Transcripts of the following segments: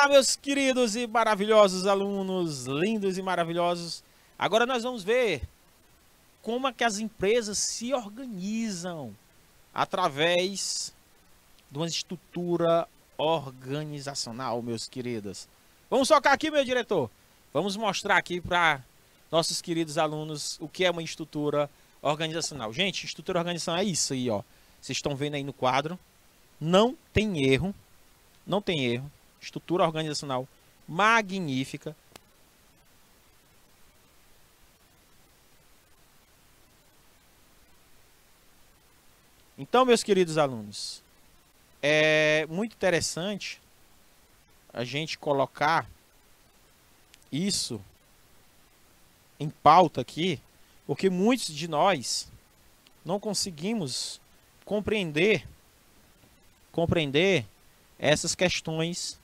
Olá, meus queridos e maravilhosos alunos, lindos e maravilhosos. Agora nós vamos ver como é que as empresas se organizam através de uma estrutura organizacional, meus queridos. Vamos focar aqui, meu diretor. Vamos mostrar aqui para nossos queridos alunos o que é uma estrutura organizacional. Gente, estrutura organizacional é isso aí, ó. Vocês estão vendo aí no quadro. Não tem erro. Não tem erro. Estrutura organizacional magnífica. Então, meus queridos alunos, é muito interessante a gente colocar isso em pauta aqui, porque muitos de nós não conseguimos compreender essas questões.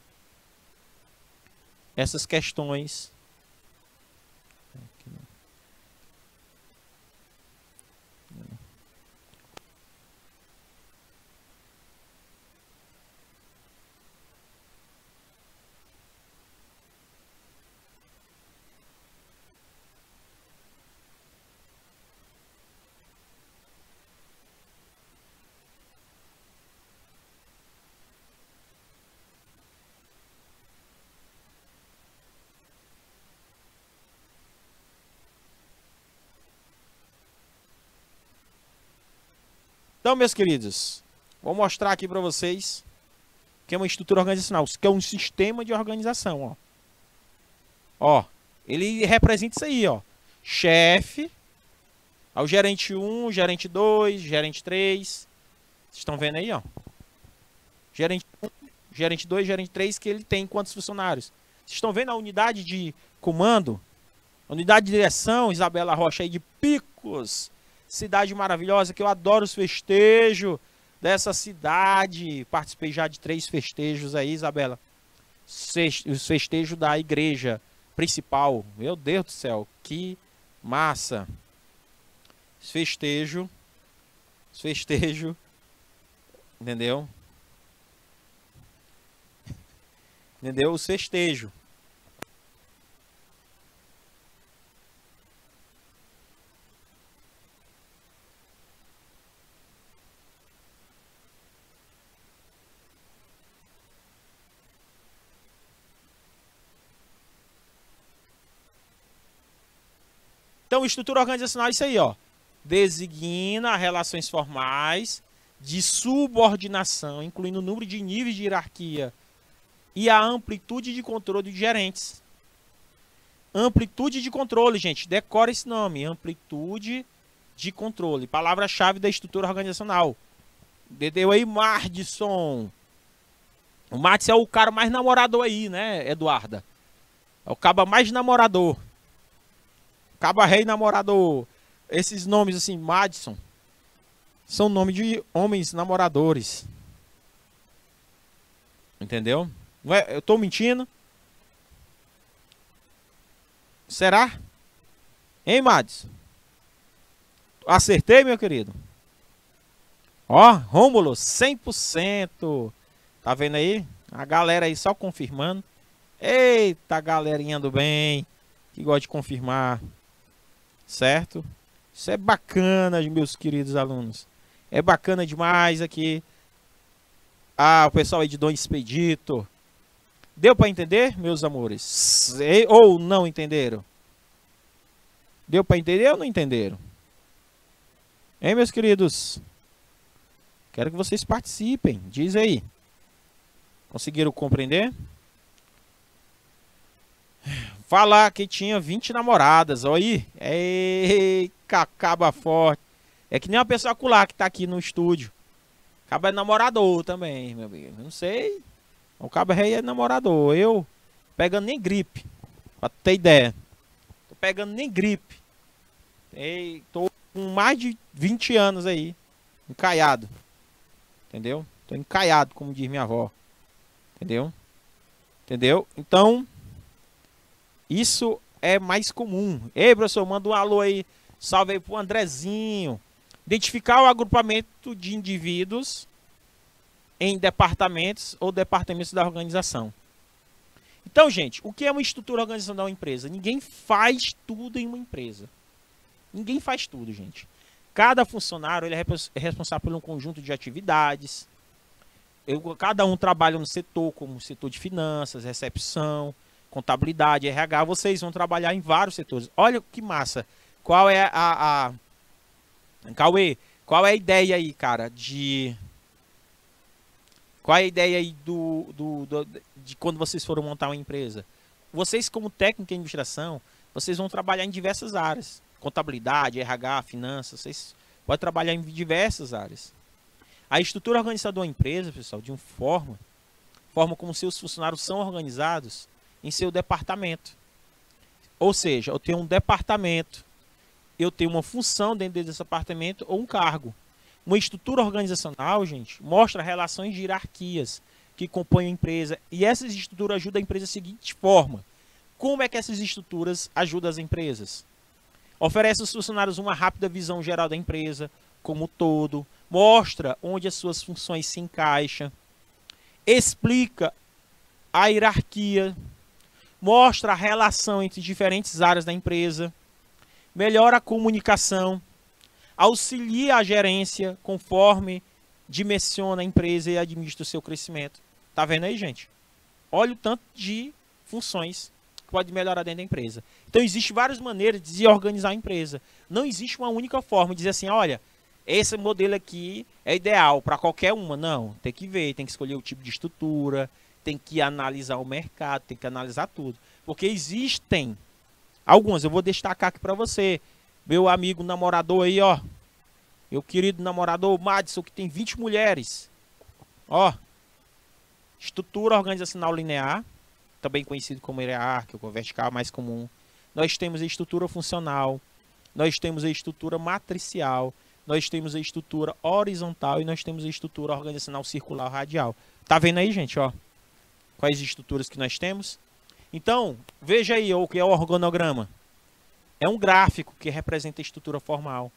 Então, meus queridos, vou mostrar aqui para vocês que é uma estrutura organizacional, que é um sistema de organização, ó. Ó, ele representa isso aí, ó. Chefe, ao gerente 1, gerente 2, gerente 3. Vocês estão vendo aí, ó. Gerente 1, gerente 2, gerente 3, que ele tem quantos funcionários? Vocês estão vendo a unidade de comando? A unidade de direção, Isabela Rocha aí de Picos. Cidade maravilhosa, que eu adoro os festejos dessa cidade. Participei já de 3 festejos aí, Isabela. Os festejos da igreja principal. Meu Deus do céu, que massa. Os festejos. Entendeu? Entendeu? Os festejos. Então, estrutura organizacional é isso aí, ó. Designa relações formais de subordinação, incluindo o número de níveis de hierarquia e a amplitude de controle de gerentes. Amplitude de controle, gente. Decora esse nome. Amplitude de controle. Palavra-chave da estrutura organizacional. Entendeu aí, Mardson? O Mardson é o cara mais namorador aí, né, Eduarda? É o caba mais namorador. Caba rei namorador. Esses nomes assim, Madison, são nomes de homens namoradores. Entendeu? Eu tô mentindo? Será? Hein, Madison? Acertei, meu querido? Ó, Rômulo, 100%. Tá vendo aí? A galera aí só confirmando. Eita, galerinha do bem, que gosta de confirmar. Certo? Isso é bacana, meus queridos alunos. É bacana demais aqui. Ah, o pessoal aí de Dom Expedito. Deu para entender, meus amores? Ou não entenderam? Deu para entender ou não entenderam? Hein, meus queridos? Quero que vocês participem. Diz aí. Conseguiram compreender? Falar que tinha 20 namoradas, olha aí. Eita, acaba forte. É que nem uma pessoa acolá que tá aqui no estúdio. Acaba é namorador também, meu amigo. Não sei. O cabo rei é namorador. Eu pegando nem gripe. Pra ter ideia. Tô pegando nem gripe. Tô com mais de 20 anos aí. Encaiado. Entendeu? Tô encaiado, como diz minha avó. Entendeu? Entendeu? Então, isso é mais comum. Ei, professor, manda um alô aí. Salve aí pro Andrezinho. Identificar o agrupamento de indivíduos em departamentos ou departamentos da organização. Então, gente, o que é uma estrutura organizacional da empresa? Ninguém faz tudo em uma empresa. Ninguém faz tudo, gente. Cada funcionário ele é responsável por um conjunto de atividades. Cada um trabalha no setor, como o setor de finanças, recepção, contabilidade, RH. Vocês vão trabalhar em vários setores. Olha que massa. Qual é Cauê, qual é a ideia aí, cara, Qual é a ideia aí de quando vocês foram montar uma empresa? Vocês, como técnico em administração, vocês vão trabalhar em diversas áreas. Contabilidade, RH, finanças, vocês podem trabalhar em diversas áreas. A estrutura organizacional da empresa, pessoal, de uma forma como seus funcionários são organizados em seu departamento. Ou seja, eu tenho um departamento, eu tenho uma função dentro desse departamento ou um cargo. Uma estrutura organizacional, gente, mostra relações de hierarquias que compõem a empresa. E essas estruturas ajudam a empresa da seguinte forma. Como é que essas estruturas ajudam as empresas? Oferece aos funcionários uma rápida visão geral da empresa como um todo. Mostra onde as suas funções se encaixam. Explica a hierarquia. Mostra a relação entre diferentes áreas da empresa. Melhora a comunicação. Auxilia a gerência conforme dimensiona a empresa e administra o seu crescimento. Tá vendo aí, gente? Olha o tanto de funções que pode melhorar dentro da empresa. Então, existem várias maneiras de organizar a empresa. Não existe uma única forma de dizer assim, olha, esse modelo aqui é ideal para qualquer uma. Não, tem que ver, tem que escolher o tipo de estrutura, tem que analisar o mercado, tem que analisar tudo. Porque existem algumas, eu vou destacar aqui para você. Meu amigo namorador aí, ó. Meu querido namorador, Madison, que tem 20 mulheres. Ó. Estrutura organizacional linear, também conhecido como hierárquico, vertical, mais comum. Nós temos a estrutura funcional. Nós temos a estrutura matricial. Nós temos a estrutura horizontal e nós temos a estrutura organizacional circular radial. Tá vendo aí, gente, ó? Quais estruturas que nós temos? Então, veja aí o que é o organograma. É um gráfico que representa a estrutura formal,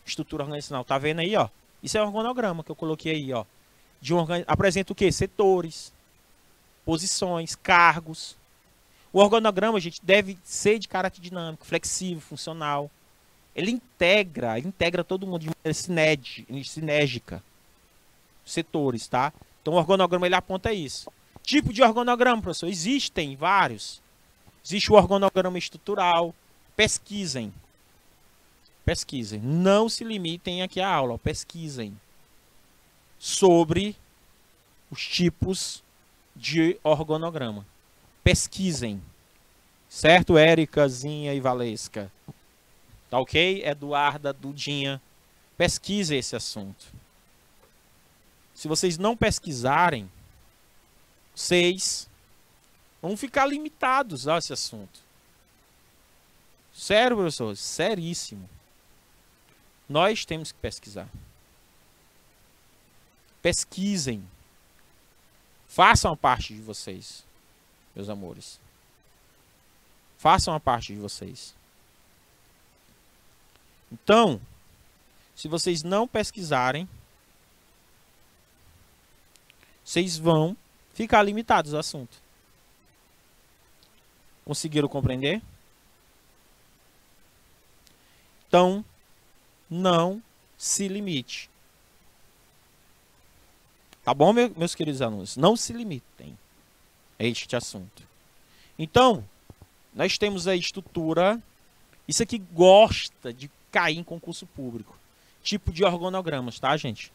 estrutura organizacional. Tá vendo aí, ó? Isso é o organograma que eu coloquei aí, ó. Apresenta o quê? Setores, posições, cargos. O organograma, gente, deve ser de caráter dinâmico, flexível, funcional. Ele integra todo mundo de maneira sinérgica. Setores, tá? Então o organograma ele aponta isso. Tipo de organograma, professor? Existem vários. Existe o organograma estrutural. Pesquisem. Pesquisem. Não se limitem aqui à aula. Pesquisem sobre os tipos de organograma. Pesquisem. Certo, Érica, Zinha e Valesca? Tá ok? Eduarda, Dudinha. Pesquisem esse assunto. Se vocês não pesquisarem, vocês vão ficar limitados a esse assunto. Sério, professor? Seríssimo. Nós temos que pesquisar. Pesquisem. Façam a parte de vocês, meus amores. Façam a parte de vocês. Então, se vocês não pesquisarem, vocês vão ficar limitados ao assunto. Conseguiram compreender? Então, não se limite. Tá bom, meus queridos alunos? Não se limitem a este assunto. Então, nós temos a estrutura. Isso aqui gosta de cair em concurso público. Tipo de organogramas, tá, gente?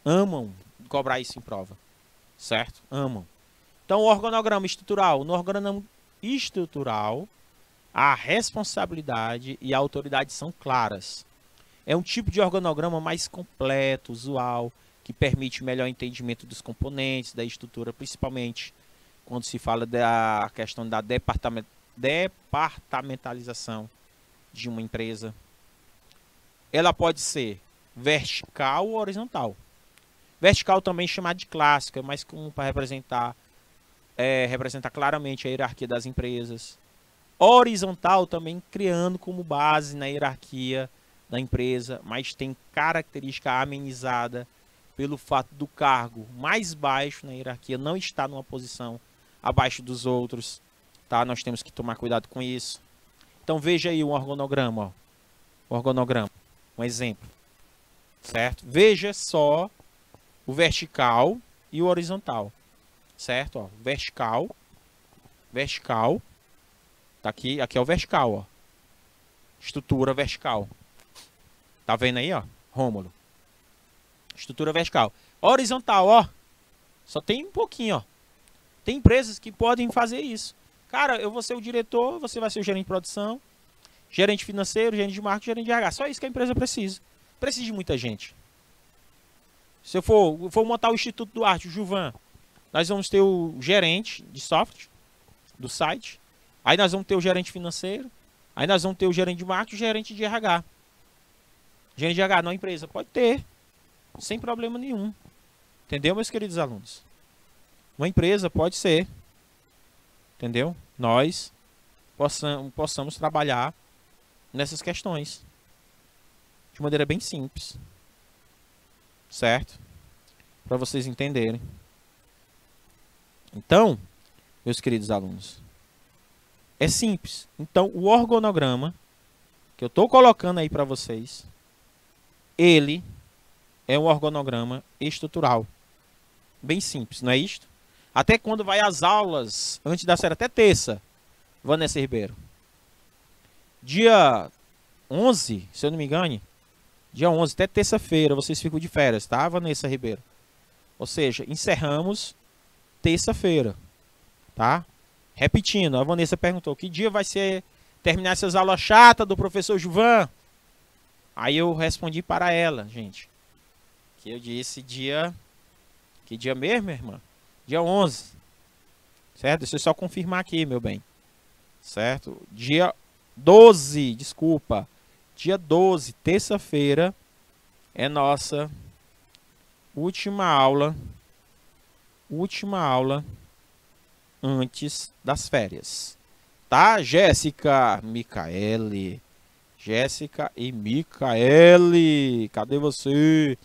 Amam cobrar isso em prova. Certo? Amam. Então, o organograma estrutural. No organograma estrutural, a responsabilidade e a autoridade são claras. É um tipo de organograma mais completo, usual, que permite melhor entendimento dos componentes, da estrutura, principalmente quando se fala da questão da departamentalização de uma empresa. Ela pode ser vertical ou horizontal. Vertical também chamado de clássico, é mais comum para representar claramente a hierarquia das empresas. Horizontal também criando como base na hierarquia da empresa, mas tem característica amenizada pelo fato do cargo mais baixo na hierarquia não estar numa posição abaixo dos outros, tá? Nós temos que tomar cuidado com isso. Então veja aí o organograma, ó. O organograma, um exemplo, certo? Veja só o vertical e o horizontal, certo? Ó, vertical, tá aqui é o vertical, ó. Estrutura vertical. Tá vendo aí, ó? Rômulo. Estrutura vertical. Horizontal, ó. Só tem um pouquinho, ó. Tem empresas que podem fazer isso. Cara, eu vou ser o diretor, você vai ser o gerente de produção, gerente financeiro, gerente de marketing, gerente de RH. Só isso que a empresa precisa. Precisa de muita gente. Se eu for montar o Instituto do Arte, o Juvan, nós vamos ter o gerente de software do site. Aí nós vamos ter o gerente financeiro. Aí nós vamos ter o gerente de marketing e o gerente de RH. Gerente de RH na empresa pode ter, sem problema nenhum. Entendeu, meus queridos alunos? Uma empresa pode ser, entendeu? Nós possamos trabalhar nessas questões de maneira bem simples, certo? Para vocês entenderem. Então, meus queridos alunos, é simples. Então, o organograma que eu estou colocando aí para vocês, ele é um organograma estrutural. Bem simples, não é isto? Até quando vai às aulas, antes da série, até terça, Vanessa Ribeiro. Dia 11, se eu não me engane, dia 11, até terça-feira, vocês ficam de férias, tá, Vanessa Ribeiro? Ou seja, encerramos terça-feira, tá? Repetindo, a Vanessa perguntou, que dia vai ser terminar essas aulas chatas do professor Juvan? Aí eu respondi para ela, gente, que eu disse dia... Que dia mesmo, minha irmã? Dia 11. Certo? Deixa eu só confirmar aqui, meu bem. Certo? Dia 12, desculpa. Dia 12, terça-feira, é nossa última aula. Última aula antes das férias. Tá? Jéssica, Micaele. Jéssica e Micaele. Cadê você?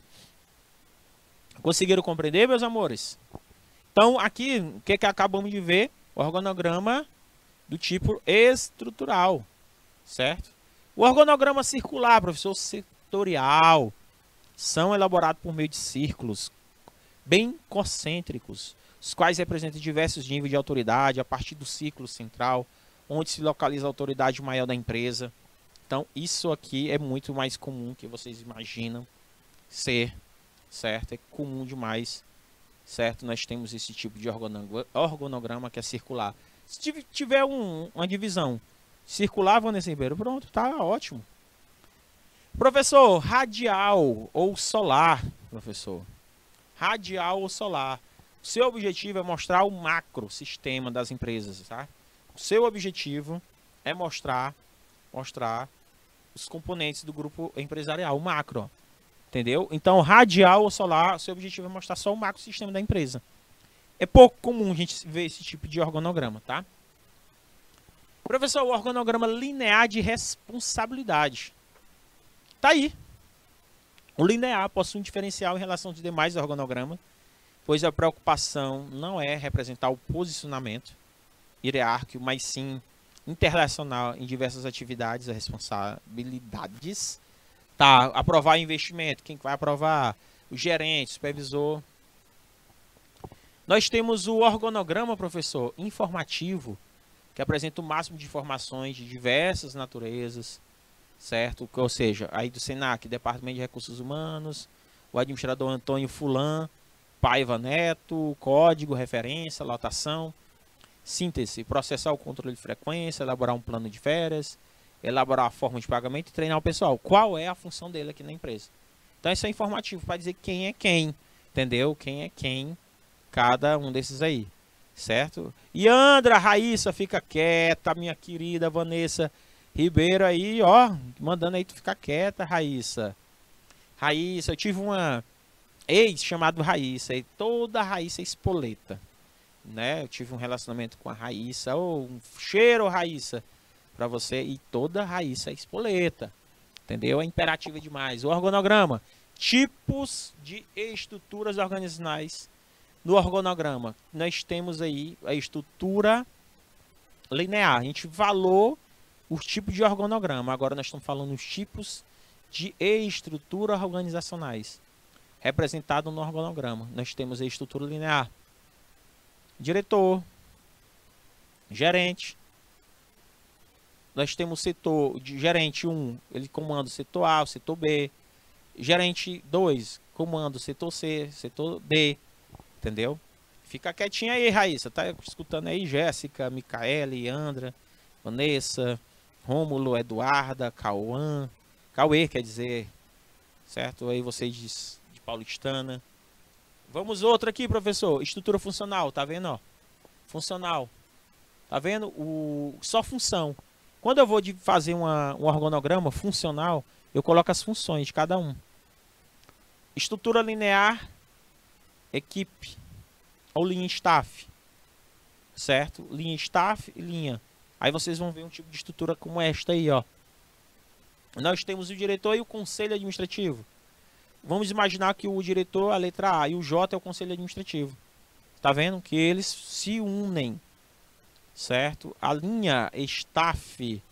Conseguiram compreender, meus amores? Então, aqui, o que acabamos de ver? O organograma do tipo estrutural, certo? O organograma circular, professor, setorial, são elaborados por meio de círculos bem concêntricos, os quais representam diversos níveis de autoridade a partir do círculo central, onde se localiza a autoridade maior da empresa. Então, isso aqui é muito mais comum que vocês imaginam ser, certo? É comum demais, certo? Nós temos esse tipo de organograma que é circular. Se tiver uma divisão circular, Vanessa Ribeiro, pronto, tá ótimo. Professor, radial ou solar, professor. Radial ou solar. O seu objetivo é mostrar o macro sistema das empresas, tá? O seu objetivo é mostrar os componentes do grupo empresarial, o macro. Entendeu? Então, radial ou solar, seu objetivo é mostrar só o macro sistema da empresa. É pouco comum a gente ver esse tipo de organograma, tá? Professor, o organograma linear de responsabilidade. Tá aí. O linear possui um diferencial em relação aos demais organogramas, pois a preocupação não é representar o posicionamento hierárquico, mas sim interrelacional em diversas atividades e responsabilidades. Tá, aprovar investimento, quem vai aprovar? O gerente, supervisor. Nós temos o organograma, professor, informativo, que apresenta o máximo de informações de diversas naturezas, certo? Ou seja, aí do SENAC, Departamento de Recursos Humanos, o administrador Antônio Fulan, Paiva Neto, código, referência, lotação, síntese, processar o controle de frequência, elaborar um plano de férias, elaborar a forma de pagamento e treinar o pessoal. Qual é a função dele aqui na empresa? Então isso é informativo para dizer quem é quem, entendeu? Quem é quem, cada um desses aí, certo? E Andra, Raíssa, fica quieta, minha querida Vanessa Ribeiro aí, ó, mandando aí tu ficar quieta, Raíssa. Raíssa, eu tive uma ex chamada Raíssa, e toda Raíssa é espoleta, né? Eu tive um relacionamento com a Raíssa, um cheiro, Raíssa, para você, e toda Raíssa é espoleta, entendeu? É imperativa demais. O organograma, tipos de estruturas organizacionais No organograma, nós temos aí a estrutura linear. A gente falou os tipos de organograma. Agora nós estamos falando os tipos de estrutura organizacionais representado no organograma. Nós temos a estrutura linear. Diretor, gerente. Nós temos o setor de gerente 1, ele comanda o setor A, o setor B. Gerente 2, comanda o setor C, setor D. Entendeu? Fica quietinha aí, Raíssa. Tá escutando aí? Jéssica, Micaele, Andra, Vanessa, Rômulo, Eduarda, Cauê, quer dizer. Certo? Aí vocês de paulistana. Vamos outra aqui, professor. Estrutura funcional, tá vendo, ó? Funcional. Tá vendo? Só função. Quando eu vou fazer um organograma funcional, eu coloco as funções de cada um. Estrutura linear, equipe ou linha staff. Certo? Linha staff e linha. Aí vocês vão ver um tipo de estrutura como esta aí, ó. Nós temos o diretor e o conselho administrativo. Vamos imaginar que o diretor é a letra A e o J é o conselho administrativo. Tá vendo? Que eles se unem. Certo? A linha staff,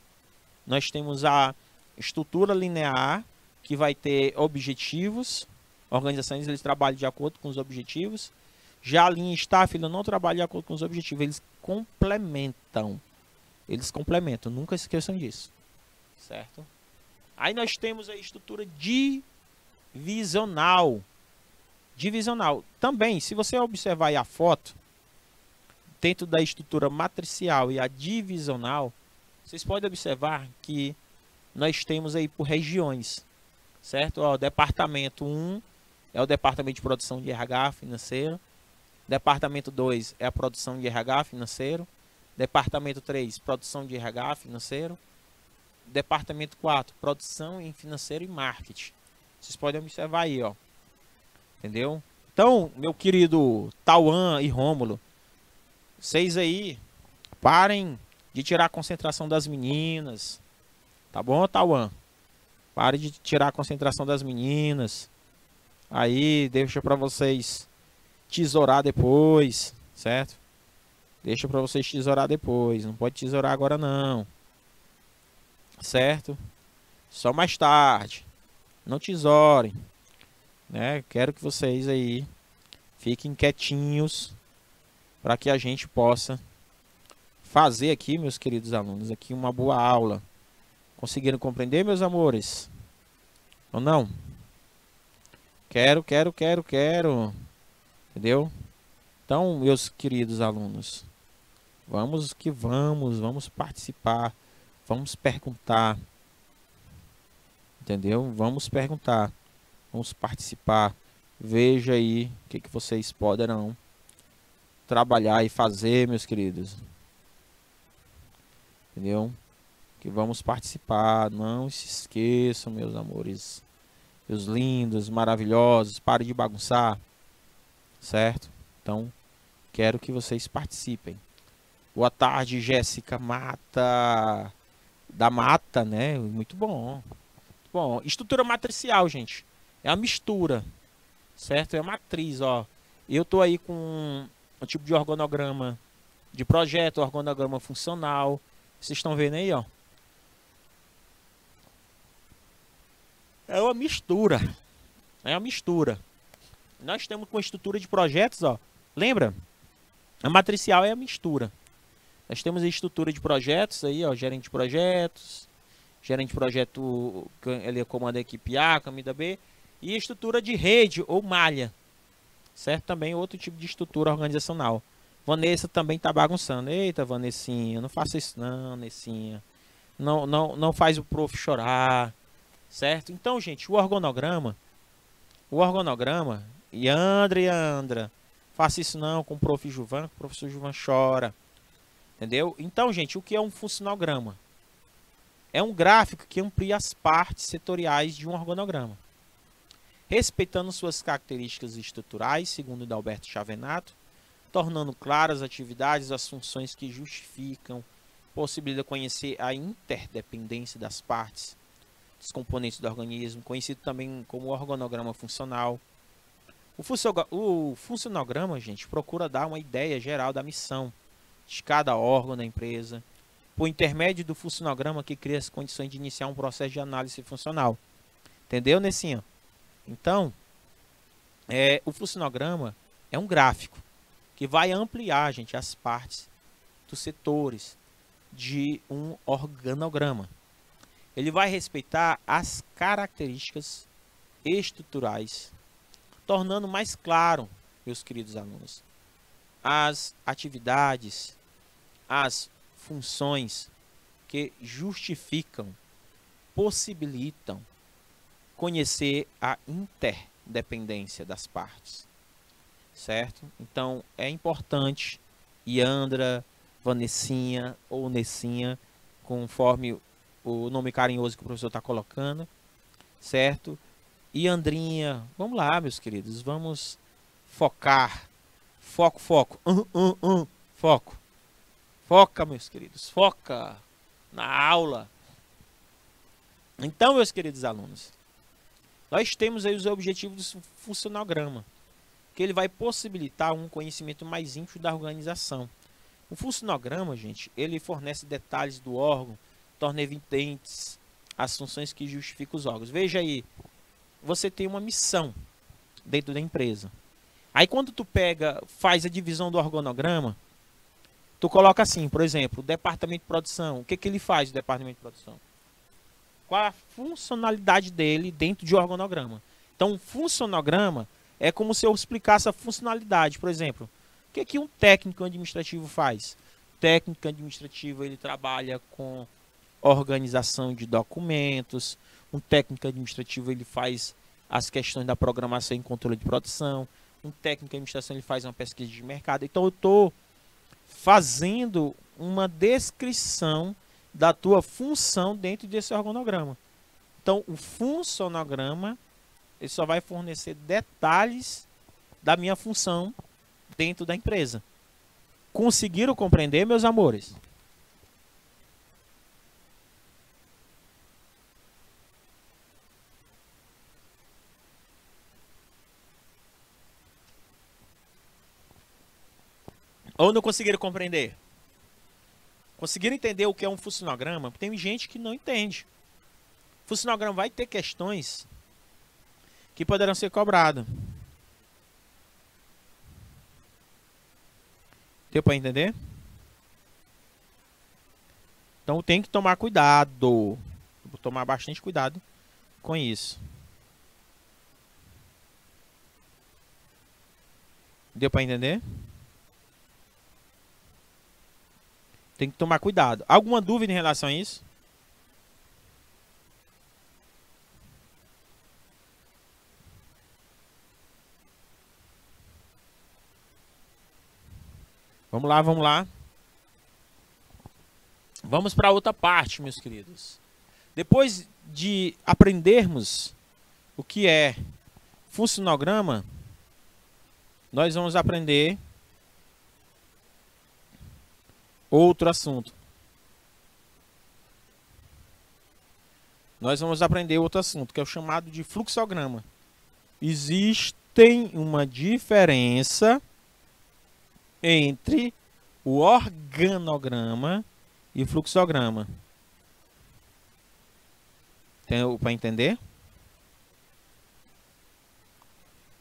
nós temos a estrutura linear, que vai ter objetivos. Organizações, eles trabalham de acordo com os objetivos. Já a linha staff, ele não trabalha de acordo com os objetivos. Eles complementam. Eles complementam. Nunca esqueçam disso. Certo? Aí nós temos a estrutura divisional. Divisional. Também, se você observar aí a foto, dentro da estrutura matricial e a divisional, vocês podem observar que nós temos aí por regiões. Certo? Ó, departamento 1 é o departamento de produção de RH financeiro. Departamento 2 é a produção de RH financeiro. Departamento 3, produção de RH financeiro. Departamento 4, produção em financeiro e marketing. Vocês podem observar aí, ó. Entendeu? Então, meu querido Tauan e Rômulo, vocês aí, parem de tirar a concentração das meninas. Tá bom, Tauan? Parem de tirar a concentração das meninas. Aí, deixa pra vocês tesourar depois, certo? Deixa pra vocês tesourar depois. Não pode tesourar agora, não. Certo? Só mais tarde. Não tesourem, né? Quero que vocês aí fiquem quietinhos para que a gente possa fazer aqui, meus queridos alunos, aqui uma boa aula. Conseguiram compreender, meus amores? Ou não? Quero. Entendeu? Então, meus queridos alunos, vamos que vamos participar. Vamos perguntar, entendeu? Vamos perguntar, vamos participar. Veja aí o que vocês poderão trabalhar e fazer, meus queridos. Entendeu? Que vamos participar. Não se esqueçam, meus amores, meus lindos, maravilhosos. Pare de bagunçar, certo? Então, quero que vocês participem. Boa tarde, Jéssica Mata. Da Mata, né? Muito bom. Bom, estrutura matricial, gente. É a mistura, certo? É a matriz, ó. Eu tô aí com um tipo de organograma de projeto, organograma funcional. Vocês estão vendo aí, ó. É uma mistura. É uma mistura. Nós temos com a estrutura de projetos, ó. Lembra? A matricial é a mistura. Nós temos a estrutura de projetos aí, ó, gerente de projetos, gerente de projeto, ele comanda a equipe A, camida B, e a estrutura de rede ou malha, certo? Também outro tipo de estrutura organizacional. Vanessa também tá bagunçando. Eita, Vanessinha, não faça isso não, Nessinha. Não faz o prof chorar, certo? Então, gente, o organograma, e Andra, faça isso não com o prof Juvan, que o professor Juvan chora. Entendeu? Então, gente, o que é um funcionograma? É um gráfico que amplia as partes setoriais de um organograma, respeitando suas características estruturais, segundo Dalberto Chavenato, tornando claras as atividades e as funções que justificam, possibilita conhecer a interdependência das partes, dos componentes do organismo, conhecido também como organograma funcional. O funcionograma, gente, procura dar uma ideia geral da missão de cada órgão da empresa, por intermédio do funcionograma que cria as condições de iniciar um processo de análise funcional. Entendeu, Nessinha? Então, o funcionograma é um gráfico que vai ampliar, gente, as partes dos setores de um organograma. Ele vai respeitar as características estruturais, tornando mais claro, meus queridos alunos, as atividades, as funções que justificam, possibilitam conhecer a interdependência das partes, certo? Então, é importante, Iandra, Vanessinha ou Nessinha, conforme o nome carinhoso que o professor está colocando, certo? E Andrinha, vamos lá, meus queridos, vamos focar. Foco, foco. Foco. Foca, meus queridos, foca na aula. Então, meus queridos alunos, nós temos aí os objetivos do funcionograma, que ele vai possibilitar um conhecimento mais íntimo da organização. O funcionograma, gente, ele fornece detalhes do órgão, torna evidentes as funções que justificam os órgãos. Veja aí, você tem uma missão dentro da empresa. Aí quando tu faz a divisão do organograma, tu coloca assim, por exemplo, o departamento de produção. O que ele faz, o departamento de produção? Qual a funcionalidade dele dentro de um organograma? Então, um funcionograma é como se eu explicasse a funcionalidade. Por exemplo, o que um técnico administrativo faz? O técnico administrativo, ele trabalha com organização de documentos. Um técnico administrativo, ele faz as questões da programação e controle de produção. Um técnico de administração, ele faz uma pesquisa de mercado. Então, eu estou fazendo uma descrição da tua função dentro desse organograma. Então, o funcionograma, ele só vai fornecer detalhes da minha função dentro da empresa. Conseguiram compreender, meus amores? Ou não conseguiram compreender? Conseguiram entender o que é um funcionograma? Tem gente que não entende. O funcionograma vai ter questões que poderão ser cobradas. Deu para entender? Então tem que tomar cuidado. Vou tomar bastante cuidado com isso. Deu para entender? Tem que tomar cuidado. Alguma dúvida em relação a isso? Vamos lá, vamos lá. Vamos para outra parte, meus queridos. Depois de aprendermos o que é funcionograma, nós vamos aprender outro assunto. Nós vamos aprender outro assunto, que é o chamado de fluxograma. Existem uma diferença entre o organograma e o fluxograma. Tem para entender?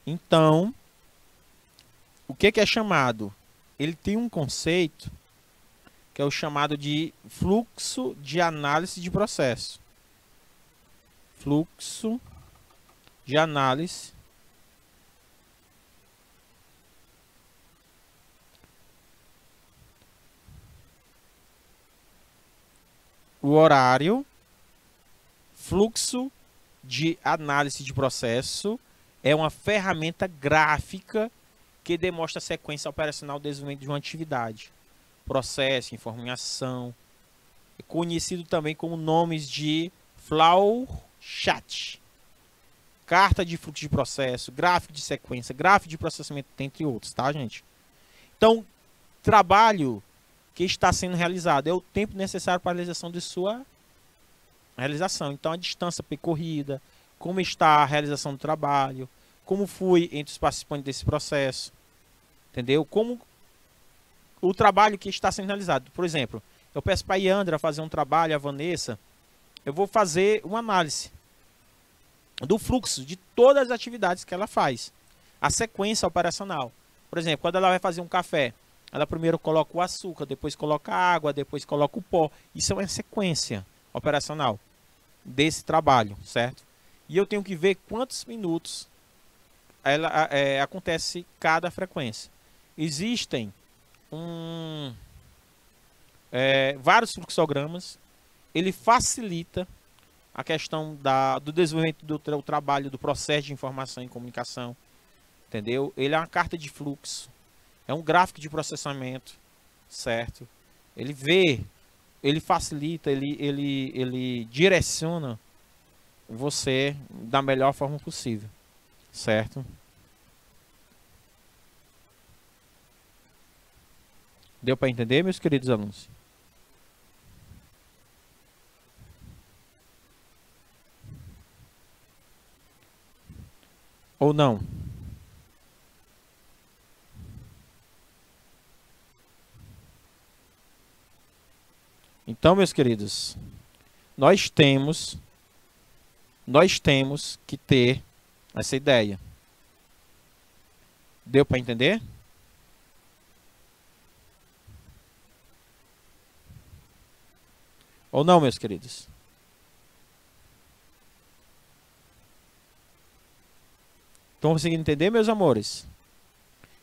Então, o que é chamado? Ele tem um conceito que é o chamado de fluxo de análise de processo. Fluxo de análise o horário, fluxo de análise de processo é uma ferramenta gráfica que demonstra a sequência operacional do desenvolvimento de uma atividade. Processo, informação, é conhecido também como nomes de flowchart, carta de fluxo de processo, gráfico de sequência, gráfico de processamento, entre outros, tá, gente? Então, trabalho que está sendo realizado é o tempo necessário para a realização de sua realização. Então, a distância percorrida, como está a realização do trabalho, como fui entre os participantes desse processo, entendeu? Como o trabalho que está sendo realizado. Por exemplo, eu peço para a Yandra fazer um trabalho, a Vanessa, eu vou fazer uma análise do fluxo de todas as atividades que ela faz, a sequência operacional. Por exemplo, quando ela vai fazer um café, ela primeiro coloca o açúcar, depois coloca a água, depois coloca o pó. Isso é uma sequência operacional desse trabalho, certo? E eu tenho que ver quantos minutos acontece cada frequência. Existem vários fluxogramas. Ele facilita a questão do desenvolvimento do trabalho, do processo de informação e comunicação, entendeu? Ele é uma carta de fluxo, é um gráfico de processamento, certo? Ele vê, ele facilita, ele direciona você da melhor forma possível, certo? Deu para entender, meus queridos alunos? Ou não? Então, meus queridos, nós temos que ter essa ideia. Deu para entender? Ou não, meus queridos? Estão conseguindo entender, meus amores?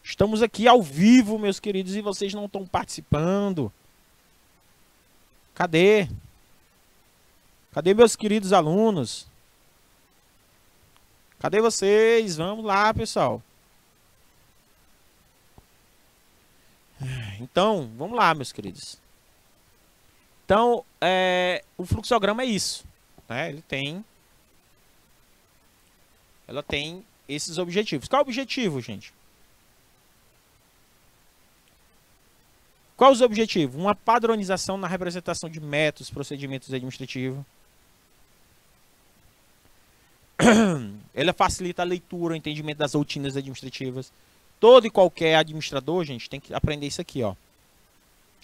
Estamos aqui ao vivo, meus queridos, e vocês não estão participando. Cadê? Cadê meus queridos alunos? Cadê vocês? Vamos lá, pessoal. Então, vamos lá, meus queridos. Então, o fluxograma é isso, né? Ela tem esses objetivos. Qual é o objetivo, gente? Qual os objetivos? Uma padronização na representação de métodos, procedimentos administrativos. Ela facilita a leitura, o entendimento das rotinas administrativas. Todo e qualquer administrador, gente, tem que aprender isso aqui, ó.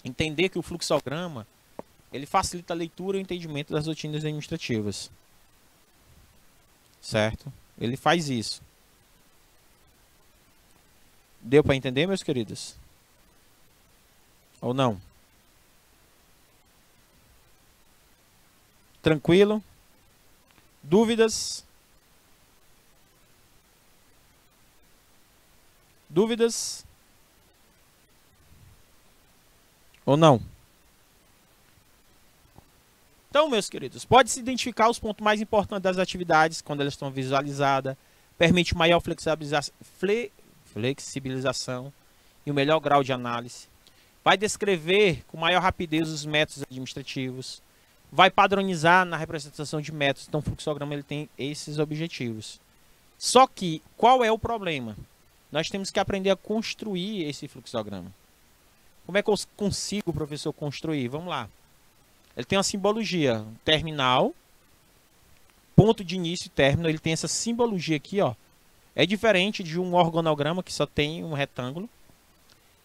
Entender que o fluxograma, ele facilita a leitura e o entendimento das rotinas administrativas. Certo? Ele faz isso. Deu para entender, meus queridos? Ou não? Tranquilo? Dúvidas? Dúvidas? Ou não? Então, meus queridos, pode-se identificar os pontos mais importantes das atividades quando elas estão visualizadas, permite maior flexibilização e um melhor grau de análise. Vai descrever com maior rapidez os métodos administrativos. Vai padronizar na representação de métodos. Então, o fluxograma ele tem esses objetivos. Só que, qual é o problema? Nós temos que aprender a construir esse fluxograma. Como é que eu consigo, professor, construir? Vamos lá. Ele tem uma simbologia, terminal, ponto de início e término. Ele tem essa simbologia aqui, ó. É diferente de um organograma que só tem um retângulo.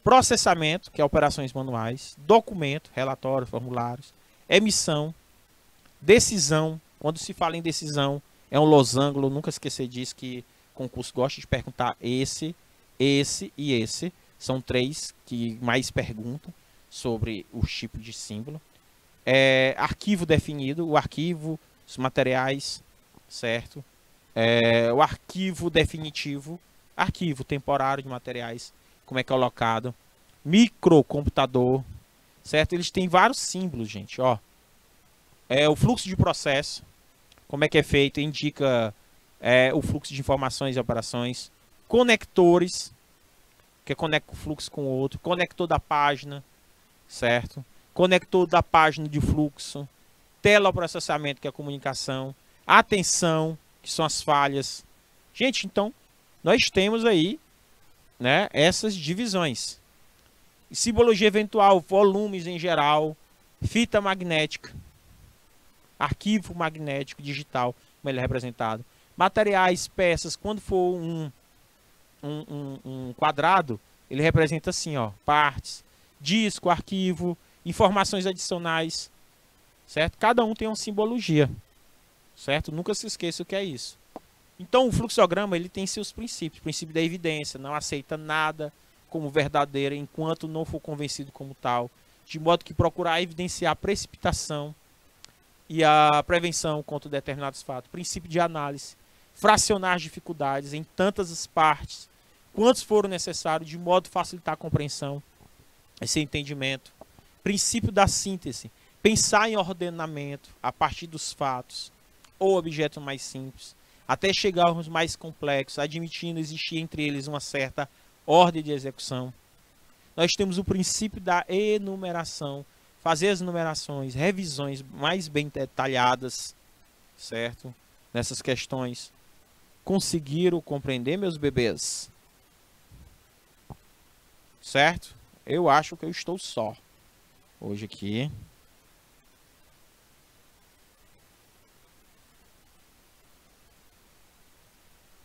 Processamento, que é operações manuais. Documento, relatórios, formulários. Emissão. Decisão. Quando se fala em decisão, é um losango. Nunca esquecer disso, que o concurso gosta de perguntar esse e esse. São três que mais perguntam sobre os tipos de símbolo. Arquivo definido, o arquivo, os materiais, certo? O arquivo definitivo, arquivo temporário de materiais, como é que é colocado, microcomputador, certo? Eles têm vários símbolos, gente, ó. O fluxo de processo, como é que é feito, indica o fluxo de informações e operações, conectores, que conecta o fluxo com o outro, conector da página, certo? Conector da página de fluxo, teleprocessamento, que é a comunicação, atenção, que são as falhas. Gente, então, nós temos aí, né, essas divisões. Simbologia eventual, volumes em geral, fita magnética, arquivo magnético digital, como ele é representado. Materiais, peças, quando for um quadrado, ele representa assim, ó, partes, disco, arquivo, informações adicionais, certo? Cada um tem uma simbologia, certo? Nunca se esqueça o que é isso. Então, o fluxograma, ele tem seus princípios. O princípio da evidência, não aceita nada como verdadeiro enquanto não for convencido como tal, de modo que procurar evidenciar a precipitação e a prevenção contra determinados fatos. Princípio de análise, fracionar as dificuldades em tantas as partes, quantos foram necessários, de modo a facilitar a compreensão, esse entendimento. Princípio da síntese, pensar em ordenamento a partir dos fatos ou objetos mais simples, até chegar aos mais complexos, admitindo existir entre eles uma certa ordem de execução. Nós temos o princípio da enumeração, fazer as numerações, revisões mais bem detalhadas, certo? Nessas questões. Conseguiram compreender, meus bebês? Certo? Eu acho que eu estou só hoje aqui.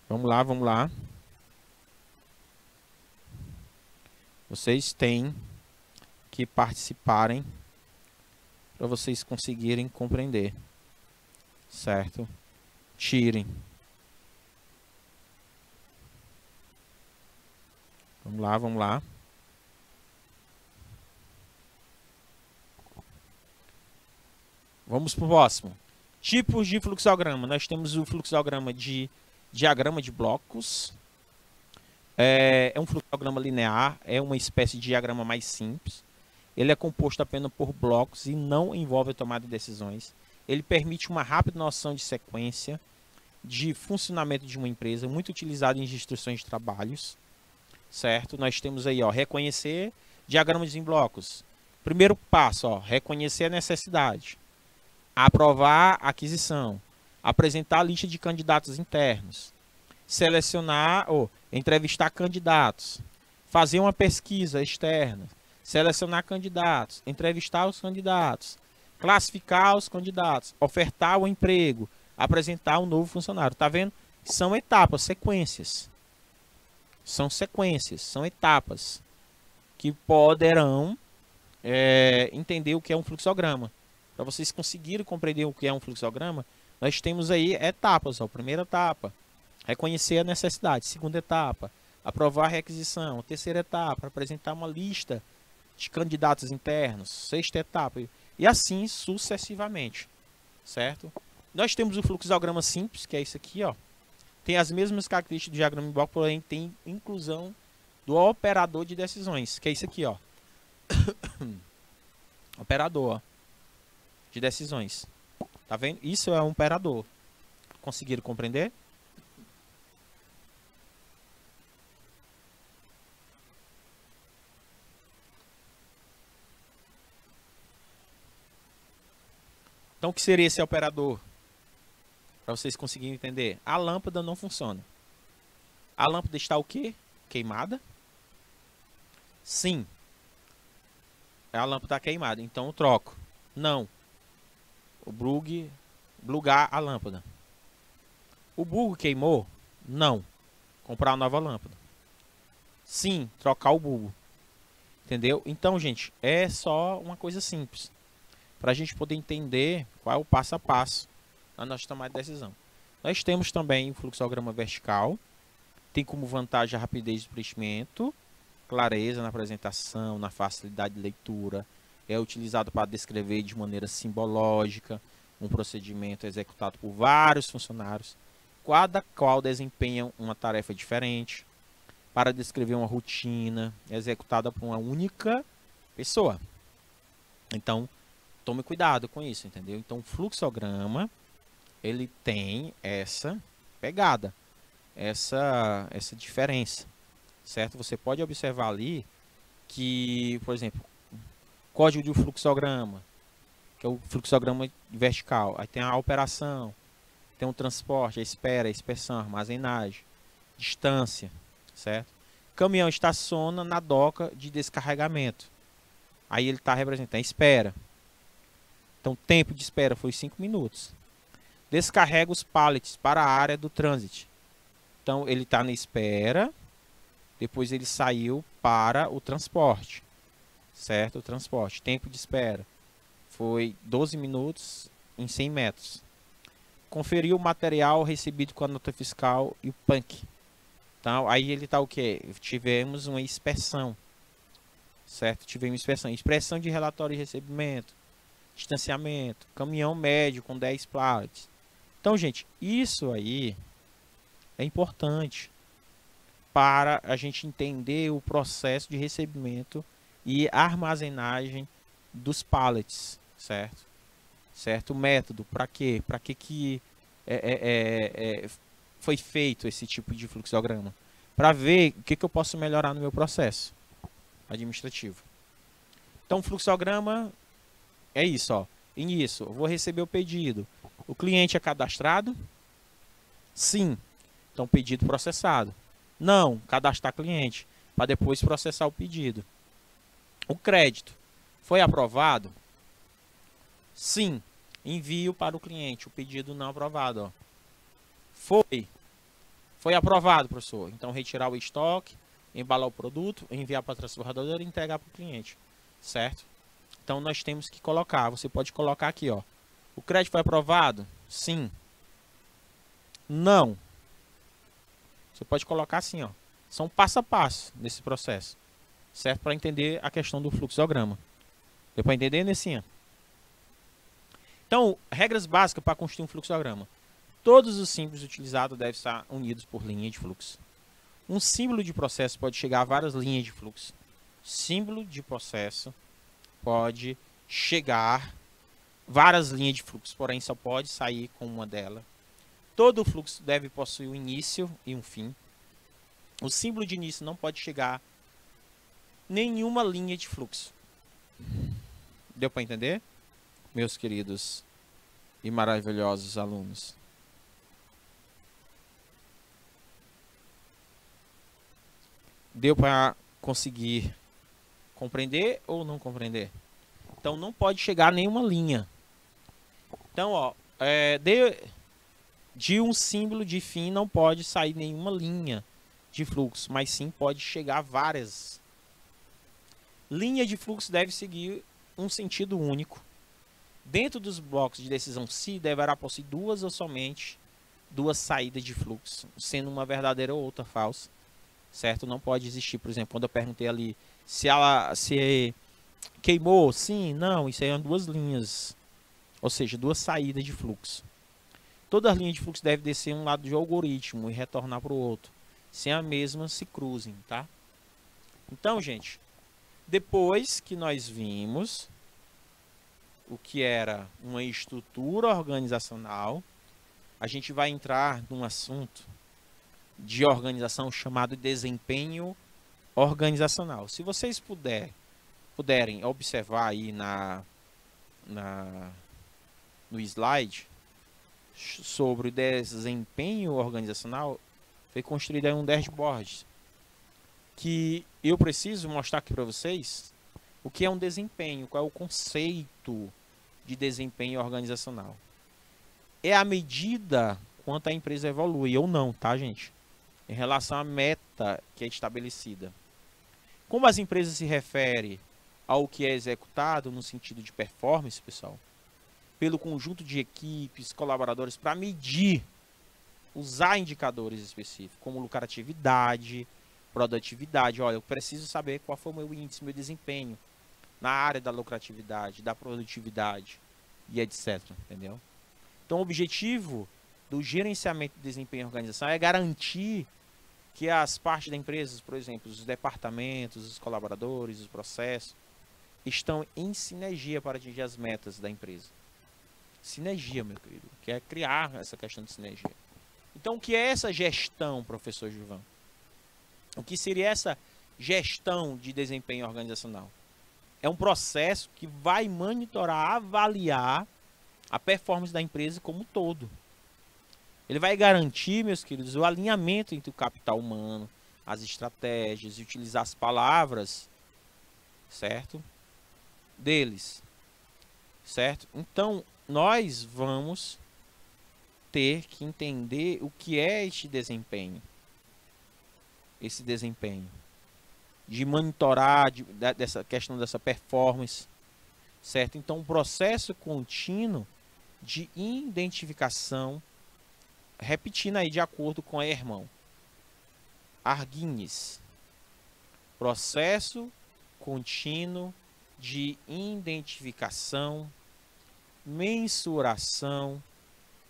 Vamos lá, vamos lá. Vocês têm que participarem para vocês conseguirem compreender. Certo? Tirem. Vamos lá, vamos lá. Vamos para o próximo. Tipos de fluxograma. Nós temos o fluxograma de diagrama de blocos. É um fluxograma linear, é uma espécie de diagrama mais simples. Ele é composto apenas por blocos e não envolve a tomada de decisões. Ele permite uma rápida noção de sequência, de funcionamento de uma empresa, muito utilizado em instruções de trabalhos. Certo? Nós temos aí, ó, reconhecer diagramas em blocos. Primeiro passo, ó, reconhecer a necessidade. Aprovar a aquisição. Apresentar a lista de candidatos internos. Selecionar ou entrevistar candidatos. Fazer uma pesquisa externa. Selecionar candidatos. Entrevistar os candidatos. Classificar os candidatos. Ofertar o emprego. Apresentar um novo funcionário. Tá vendo? São etapas, sequências. São sequências, são etapas que poderão entender o que é um fluxograma. Para vocês conseguirem compreender o que é um fluxograma, nós temos aí etapas. Ó. Primeira etapa, reconhecer a necessidade. Segunda etapa, aprovar a requisição. Terceira etapa, apresentar uma lista de candidatos internos. Sexta etapa, e assim sucessivamente. Certo? Nós temos o fluxograma simples, que é isso aqui, ó. Tem as mesmas características do diagrama de bloco, porém tem inclusão do operador de decisões, que é isso aqui, ó. Operador, ó, de decisões. Tá vendo? Isso é um operador. Conseguiram compreender? Então, o que seria esse operador? Para vocês conseguirem entender. A lâmpada não funciona. A lâmpada está o quê? Queimada? Sim. A lâmpada está queimada. Então eu troco. Não. O plugar a lâmpada. O bulbo queimou? Não. Comprar uma nova lâmpada. Sim. Trocar o bulbo. Entendeu? Então, gente, é só uma coisa simples. Para a gente poder entender qual é o passo a passo a nossa tomada de decisão. Nós temos também o fluxograma vertical. Tem como vantagem a rapidez de preenchimento, clareza na apresentação, na facilidade de leitura. É utilizado para descrever de maneira simbológica um procedimento executado por vários funcionários, cada qual desempenham uma tarefa diferente, para descrever uma rotina executada por uma única pessoa. Então, tome cuidado com isso, entendeu? Então, o fluxograma ele tem essa pegada, essa diferença, certo? Você pode observar ali que, por exemplo, código de fluxograma, que é o fluxograma vertical, aí tem a operação, tem o transporte, a espera, a inspeção, armazenagem, distância, certo? Caminhão estaciona na doca de descarregamento, aí ele está representando a espera. Então, tempo de espera foi 5 minutos. descarrega os pallets para a área do transit. Então ele está na espera, depois ele saiu para o transporte, certo? O transporte, tempo de espera foi 12 minutos em 100 metros. Conferiu o material recebido com a nota fiscal e o PANC. Então, aí ele está o quê? Tivemos uma inspeção, certo? Tivemos inspeção. Expressão de relatório de recebimento, distanciamento, caminhão médio com 10 pallets. Então, gente, isso aí é importante para a gente entender o processo de recebimento e armazenagem dos pallets, certo? Certo? O método, para quê? Para que foi feito esse tipo de fluxograma? Para ver o que eu posso melhorar no meu processo administrativo. Então, o fluxograma é isso, ó. Início, eu vou receber o pedido. O cliente é cadastrado? Sim. Então, pedido processado. Não, cadastrar cliente, para depois processar o pedido. O crédito foi aprovado? Sim. Envio para o cliente, o pedido não aprovado. Ó. Foi aprovado, professor. Então, retirar o estoque, embalar o produto, enviar para a transportadora e entregar para o cliente. Certo? Então, nós temos que colocar. Você pode colocar aqui, ó. O crédito foi aprovado? Sim. Não. Você pode colocar assim, ó. São passo a passo nesse processo. Certo? Para entender a questão do fluxograma. Deu para entender, Nessinha? Então, regras básicas para construir um fluxograma. Todos os símbolos utilizados devem estar unidos por linha de fluxo. Um símbolo de processo pode chegar a várias linhas de fluxo. Símbolo de processo pode chegar várias linhas de fluxo, porém só pode sair com uma delas. Todo fluxo deve possuir um início e um fim. O símbolo de início não pode chegar nenhuma linha de fluxo. Deu para entender? Meus queridos e maravilhosos alunos. Deu para conseguir compreender ou não compreender? Então não pode chegar nenhuma linha. Então, ó, de um símbolo de fim não pode sair nenhuma linha de fluxo, mas sim pode chegar várias. Linha de fluxo deve seguir um sentido único. Dentro dos blocos de decisão se deverá possuir duas ou somente duas saídas de fluxo, sendo uma verdadeira ou outra falsa. Certo? Não pode existir, por exemplo, quando eu perguntei ali se queimou, sim, não, isso aí são duas linhas, ou seja, duas saídas de fluxo. Toda linha de fluxo deve descer um lado do algoritmo e retornar para o outro, sem a mesma se cruzem, tá? Então, gente, depois que nós vimos o que era uma estrutura organizacional, a gente vai entrar num assunto de organização chamado desempenho organizacional. Se vocês puderem observar aí no slide sobre o desempenho organizacional, foi construído aí um dashboard que eu preciso mostrar aqui para vocês o que é um desempenho, qual é o conceito de desempenho organizacional. É a medida quanto a empresa evolui ou não, tá, gente? Em relação à meta que é estabelecida. Como as empresas se referem ao que é executado no sentido de performance, pessoal, pelo conjunto de equipes, colaboradores, para medir, usar indicadores específicos, como lucratividade, produtividade. Olha, eu preciso saber qual foi o meu índice, meu desempenho na área da lucratividade, da produtividade e etc. Entendeu? Então, o objetivo do gerenciamento de desempenho organizacional é garantir que as partes da empresa, por exemplo, os departamentos, os colaboradores, os processos, estão em sinergia para atingir as metas da empresa. Sinergia, meu querido, que é criar essa questão de sinergia. Então, o que é essa gestão, professor Gilvan? O que seria essa gestão de desempenho organizacional? É um processo que vai monitorar, avaliar a performance da empresa como um todo. Ele vai garantir, meus queridos, o alinhamento entre o capital humano, as estratégias e utilizar as palavras, certo? Deles, certo? Então, nós vamos ter que entender o que é este desempenho. Esse desempenho. De monitorar dessa questão dessa performance. Certo? Então, um processo contínuo de identificação, repetindo aí de acordo com a Hermann. Argines. Processo contínuo de identificação, mensuração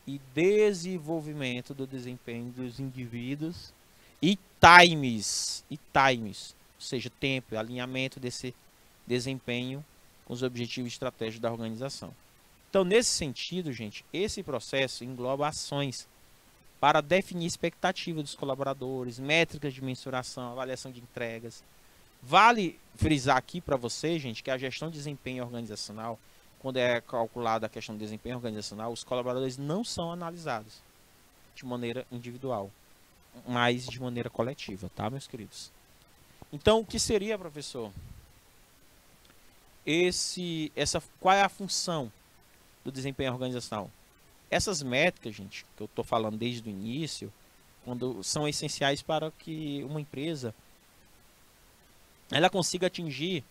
e desenvolvimento do desempenho dos indivíduos e times, ou seja, tempo, alinhamento desse desempenho com os objetivos estratégicos da organização. Então, nesse sentido, gente, esse processo engloba ações para definir expectativa dos colaboradores, métricas de mensuração, avaliação de entregas. Vale frisar aqui para você, gente, que a gestão de desempenho organizacional, quando é calculada a questão de desempenho organizacional, os colaboradores não são analisados de maneira individual, mas de maneira coletiva, tá, meus queridos? Então, o que seria, professor? Qual é a função do desempenho organizacional? Essas métricas, gente, que eu estou falando desde o início, quando são essenciais para que uma empresa ela consiga atingir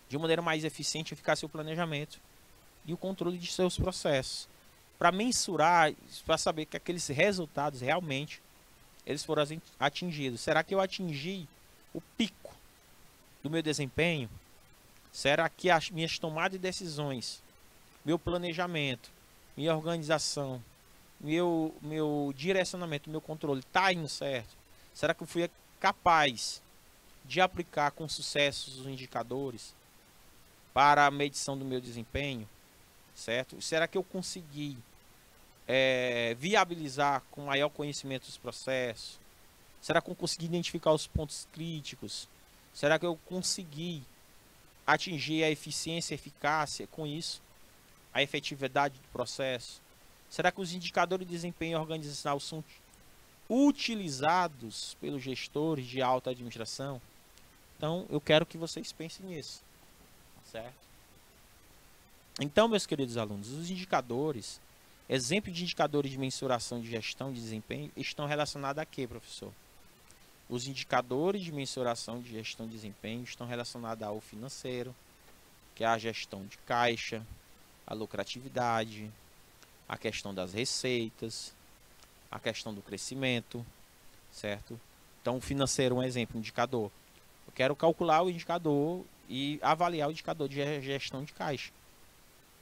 de maneira mais eficiente e eficaz seu planejamento e o controle de seus processos, para mensurar, para saber que aqueles resultados realmente eles foram atingidos. Será que eu atingi o pico do meu desempenho? Será que as minhas tomadas de decisões, meu planejamento, minha organização, meu direcionamento, meu controle está indo certo? Será que eu fui capaz de aplicar com sucesso os indicadores para a medição do meu desempenho? Certo? Será que eu consegui viabilizar com maior conhecimento dos processos? Será que eu consegui identificar os pontos críticos? Será que eu consegui atingir a eficiência e eficácia com isso? A efetividade do processo? Será que os indicadores de desempenho organizacional são utilizados pelos gestores de alta administração? Então, eu quero que vocês pensem nisso, certo? Então, meus queridos alunos, os indicadores, exemplo de indicadores de mensuração de gestão de desempenho, estão relacionados a quê, professor? Os indicadores de mensuração de gestão de desempenho estão relacionados ao financeiro, que é a gestão de caixa, a lucratividade, a questão das receitas, a questão do crescimento, certo? Então, o financeiro é um exemplo, um indicador. Eu quero calcular o indicador e avaliar o indicador de gestão de caixa,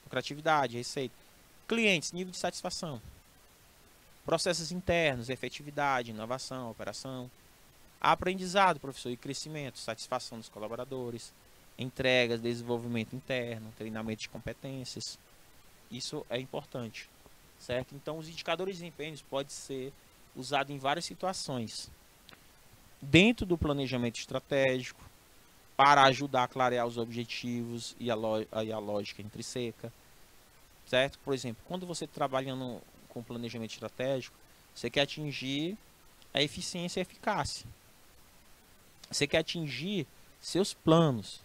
lucratividade, receita. Clientes, nível de satisfação. Processos internos, efetividade, inovação, operação. Aprendizado, professor, e crescimento, satisfação dos colaboradores, entregas, desenvolvimento interno, treinamento de competências. Isso é importante, certo? Então, os indicadores de desempenho podem ser usados em várias situações. Dentro do planejamento estratégico, para ajudar a clarear os objetivos e a lógica intrínseca, certo? Por exemplo, quando você trabalhando com planejamento estratégico, você quer atingir a eficiência e a eficácia. Você quer atingir seus planos,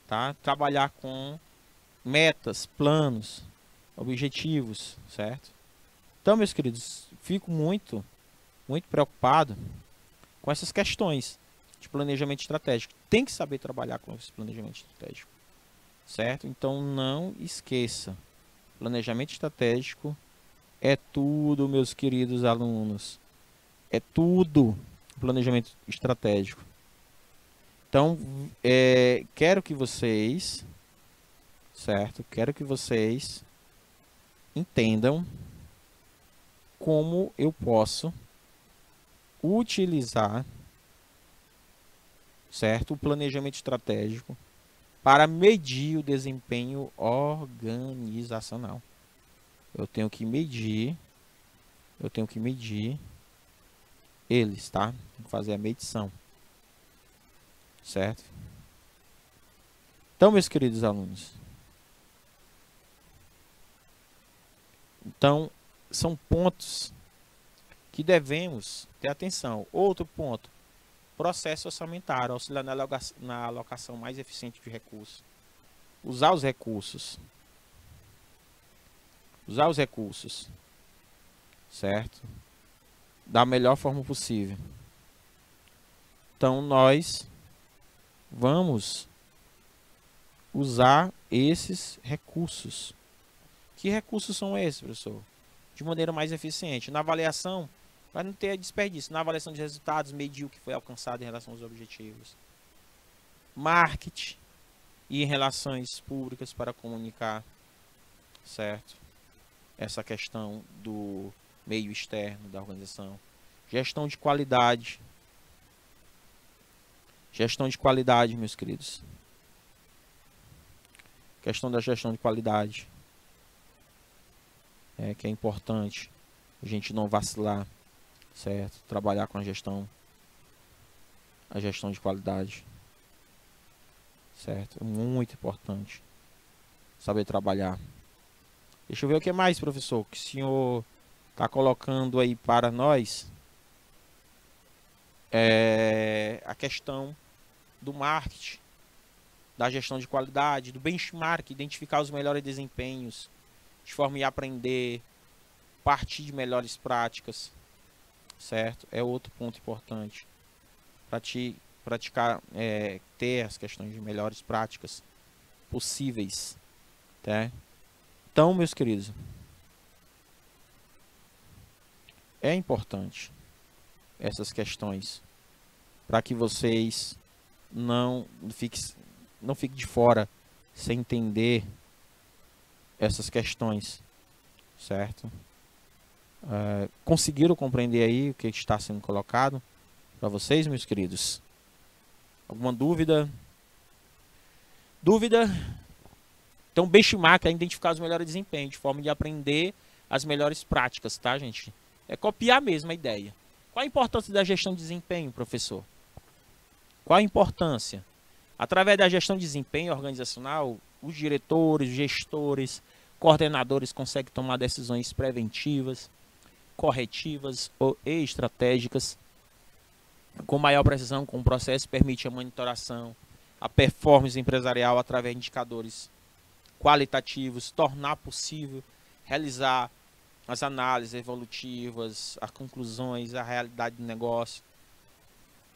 tá? Trabalhar com metas, planos, objetivos, certo? Então, meus queridos, fico muito preocupado com essas questões de planejamento estratégico. Tem que saber trabalhar com esse planejamento estratégico, certo? Então, não esqueça, planejamento estratégico é tudo, meus queridos alunos. É tudo planejamento estratégico. Então, quero que vocês, certo? Quero que vocês entendam como eu posso utilizar, certo, o planejamento estratégico para medir o desempenho organizacional. Eu tenho que medir eles, tá? Vou fazer a medição, certo? Então, meus queridos alunos, então são pontos que devemos ter atenção. Outro ponto, processo orçamentário, auxiliar na alocação mais eficiente de recursos. Usar os recursos. certo? Da melhor forma possível. Então nós vamos usar esses recursos. Que recursos são esses, professor? De maneira mais eficiente. Na avaliação, para não ter desperdício. Na avaliação de resultados, medir o que foi alcançado em relação aos objetivos. Marketing e em relações públicas para comunicar, certo? Essa questão do meio externo da organização. Gestão de qualidade. Gestão de qualidade, meus queridos. Questão da gestão de qualidade. Que é importante a gente não vacilar, certo? Trabalhar com a gestão de qualidade, certo? É muito importante saber trabalhar. Deixa eu ver o que mais, professor, que o senhor está colocando aí para nós. A questão do marketing, da gestão de qualidade, do benchmark, identificar os melhores desempenhos, de forma a aprender, partir de melhores práticas, certo? É outro ponto importante. Praticar, ter as questões de melhores práticas possíveis, tá? Então, meus queridos, é importante essas questões para que vocês não fiquem de fora sem entender essas questões, certo? Conseguiram compreender aí o que está sendo colocado para vocês, meus queridos? Alguma dúvida? Então, benchmark é identificar os melhores desempenhos, de forma de aprender as melhores práticas, tá, gente? É copiar mesmo a ideia. Qual a importância da gestão de desempenho, professor? Qual a importância? Através da gestão de desempenho organizacional, os diretores, gestores, coordenadores conseguem tomar decisões preventivas, corretivas e estratégicas com maior precisão, com o processo que permite a monitoração, a performance empresarial através de indicadores qualitativos, tornar possível realizar as análises evolutivas, as conclusões, a realidade do negócio.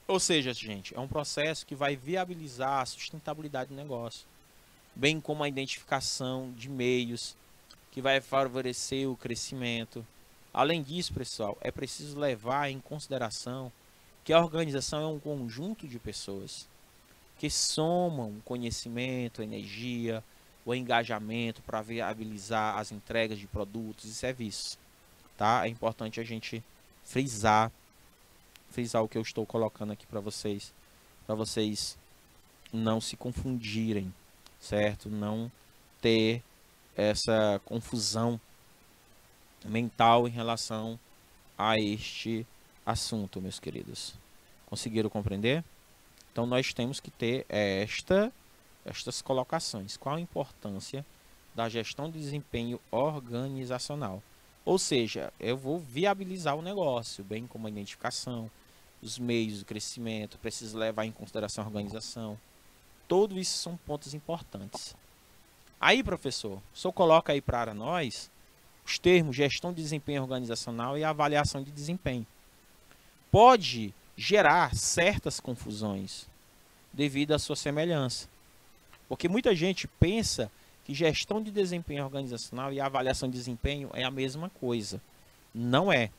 Ou seja, gente, é um processo que vai viabilizar a sustentabilidade do negócio, bem como a identificação de meios que vai favorecer o crescimento. Além disso, pessoal, é preciso levar em consideração que a organização é um conjunto de pessoas que somam conhecimento, energia, o engajamento para viabilizar as entregas de produtos e serviços, tá? É importante a gente frisar o que eu estou colocando aqui para vocês não se confundirem, certo? Não ter essa confusão mental em relação a este assunto, meus queridos. Conseguiram compreender? Então nós temos que ter estas colocações. Qual a importância da gestão de desempenho organizacional? Ou seja, eu vou viabilizar o negócio, bem como a identificação, os meios do crescimento, preciso levar em consideração a organização. Tudo isso são pontos importantes. Aí, professor, o senhor coloca aí para nós os termos gestão de desempenho organizacional e avaliação de desempenho. Pode gerar certas confusões devido à sua semelhança. Porque muita gente pensa que gestão de desempenho organizacional e avaliação de desempenho é a mesma coisa. Não é.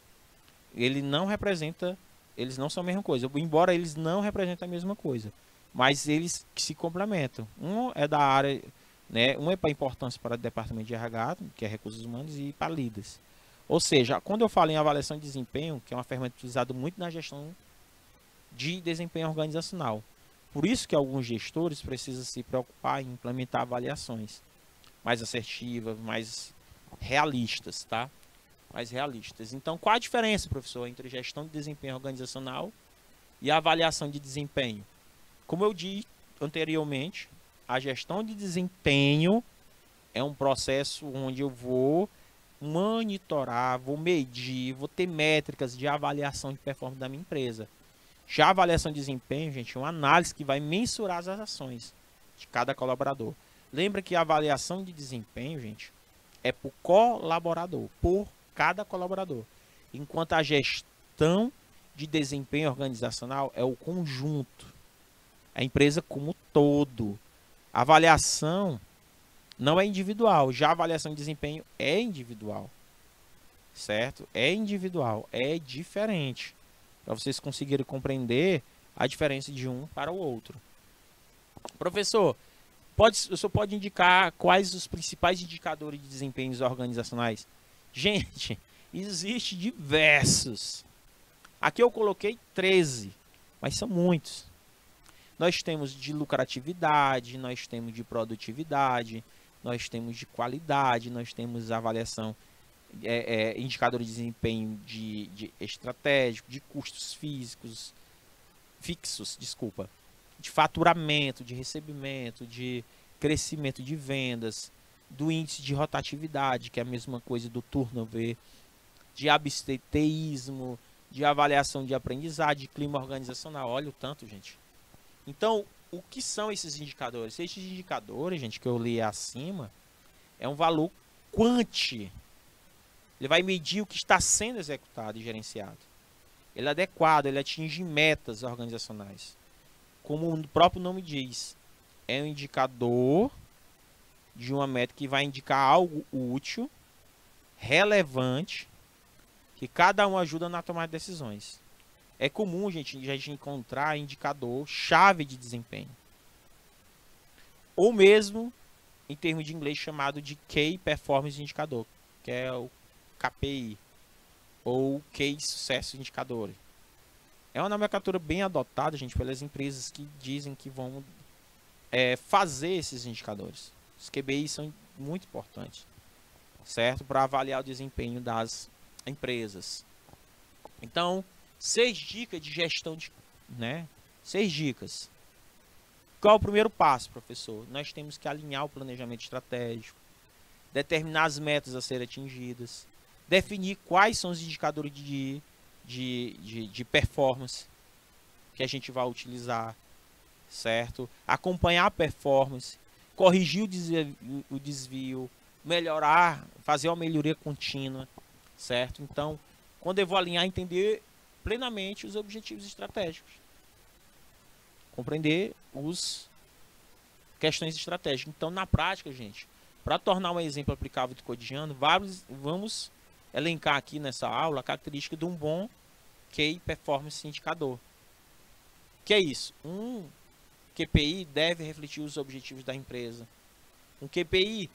Eles não são a mesma coisa. Embora eles não representem a mesma coisa. Mas eles se complementam. Um é da área, né? Um é para importância para o departamento de RH, que é recursos humanos, e para líderes. Ou seja, quando eu falo em avaliação de desempenho, que é uma ferramenta utilizada muito na gestão de desempenho organizacional. Por isso que alguns gestores precisam se preocupar em implementar avaliações mais assertivas, mais realistas, tá? Mais realistas. Então, qual a diferença, professor, entre gestão de desempenho organizacional e avaliação de desempenho? Como eu disse anteriormente, a gestão de desempenho é um processo onde eu vou monitorar, vou medir, vou ter métricas de avaliação de performance da minha empresa. Já a avaliação de desempenho, gente, é uma análise que vai mensurar as ações de cada colaborador. Lembra que a avaliação de desempenho, gente, é por colaborador, por cada colaborador. enquanto a gestão de desempenho organizacional é o conjunto, a empresa como todo. A avaliação não é individual, já a avaliação de desempenho é individual, certo? É individual, é diferente, para vocês conseguirem compreender a diferença de um para o outro. Professor, o senhor pode indicar quais os principais indicadores de desempenhos organizacionais? Gente, existe diversos. Aqui eu coloquei 13, mas são muitos. Nós temos de lucratividade, nós temos de produtividade, nós temos de qualidade, nós temos avaliação, indicador de desempenho de estratégico, de custos fixos, de faturamento, de recebimento, de crescimento de vendas, do índice de rotatividade, que é a mesma coisa do turnover, de absenteísmo, de avaliação de aprendizagem, de clima organizacional. Olha o tanto, gente. Então, o que são esses indicadores? Esses indicadores, gente, que eu li acima, é um valor quanti. Ele vai medir o que está sendo executado e gerenciado. Ele é adequado, ele atinge metas organizacionais. Como o próprio nome diz, é um indicador de uma meta que vai indicar algo útil, relevante, que cada um ajuda na tomada de decisões. É comum, gente, a gente encontrar indicador chave de desempenho. Ou mesmo, em termos de inglês, chamado de Key Performance Indicator, que é o KPI, ou Key Sucesso Indicador. É uma nomenclatura bem adotada, gente, pelas empresas que dizem que vão fazer esses indicadores. Os QBI são muito importantes, certo? Para avaliar o desempenho das empresas. Então, 6 dicas de gestão de, 6 dicas. Qual é o primeiro passo, professor? Nós temos que alinhar o planejamento estratégico, determinar as metas a serem atingidas, definir quais são os indicadores de performance que a gente vai utilizar, certo? Acompanhar a performance, corrigir o desvio, melhorar, fazer uma melhoria contínua, certo? Então, quando eu vou alinhar, entender plenamente os objetivos estratégicos, compreender as questões estratégicas. Então, na prática, gente, para tornar um exemplo aplicável do cotidiano, vamos elencar aqui nessa aula a característica de um bom Key Performance Indicador. Que é isso? Um QPI deve refletir os objetivos da empresa. Um KPI